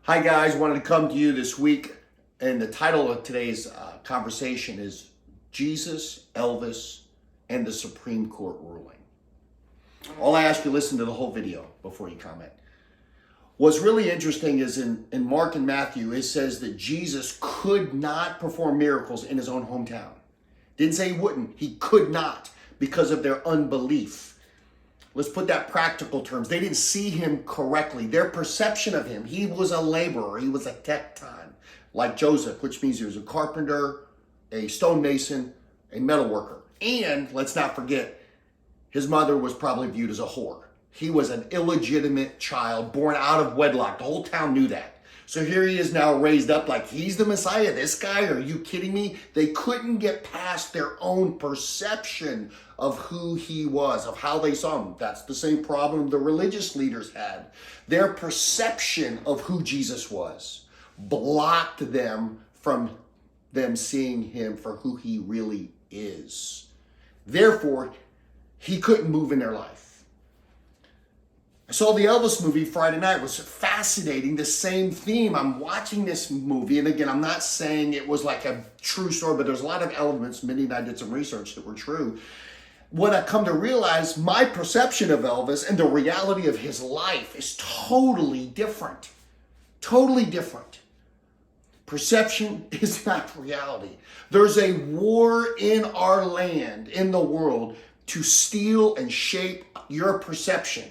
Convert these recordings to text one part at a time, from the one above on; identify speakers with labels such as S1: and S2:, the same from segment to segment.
S1: Hi guys, wanted to come to you this week, and the title of today's conversation is Jesus, Elvis, and the Supreme Court ruling. All I ask you, listen to the whole video before you comment. What's really interesting is in Mark and Matthew, it says that Jesus could not perform miracles in his own hometown. Didn't say he wouldn't, he could not because of their unbelief. Let's put that practical terms. They didn't see him correctly. Their perception of him, he was a laborer, he was a tekton, like Joseph, which means he was a carpenter, a stonemason, a metal worker. And let's not forget, his mother was probably viewed as a whore. He was an illegitimate child born out of wedlock. The whole town knew that. So here he is now raised up like he's the Messiah. This guy, are you kidding me? They couldn't get past their own perception of who he was, of how they saw him. That's the same problem the religious leaders had. Their perception of who Jesus was blocked them from them seeing him for who he really is. Therefore, he couldn't move in their life. I saw the Elvis movie Friday night. It was fascinating. The same theme. I'm watching this movie, and again, I'm not saying it was like a true story, but there's a lot of elements. Minnie and I did some research that were true. What I come to realize, my perception of Elvis and the reality of his life is totally different. Totally different. Perception is not reality. There's a war in our land, in the world, to steal and shape your perception.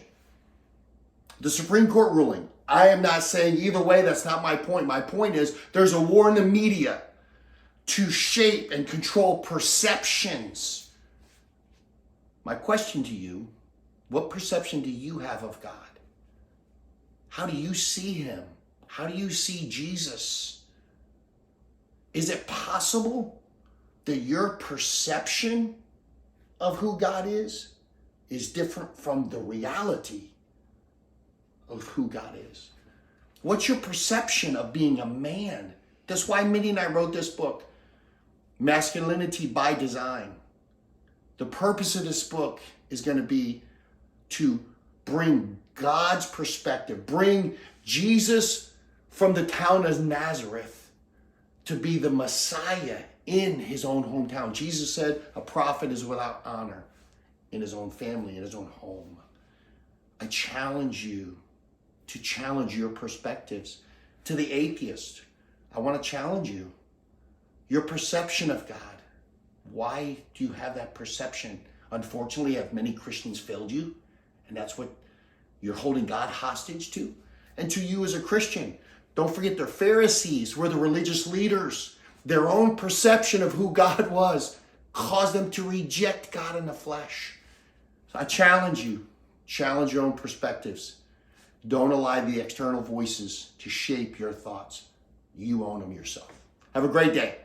S1: The Supreme Court ruling, I am not saying either way, that's not my point. My point is there's a war in the media to shape and control perceptions. My question to you, what perception do you have of God? How do you see him? How do you see Jesus? Is it possible that your perception of who God is different from the reality of who God is? What's your perception of being a man? That's why Minnie and I wrote this book, Masculinity by Design. The purpose of this book is going to be to bring God's perspective, bring Jesus from the town of Nazareth to be the Messiah in his own hometown. Jesus said a prophet is without honor in his own family, in his own home. I challenge you to challenge your perspectives. To the atheist, I want to challenge you. Your perception of God. Why do you have that perception? Unfortunately, have many Christians failed you? And that's what you're holding God hostage to? And to you as a Christian, don't forget the Pharisees were the religious leaders. Their own perception of who God was caused them to reject God in the flesh. So I challenge you. Challenge your own perspectives. Don't allow the external voices to shape your thoughts. You own them yourself. Have a great day.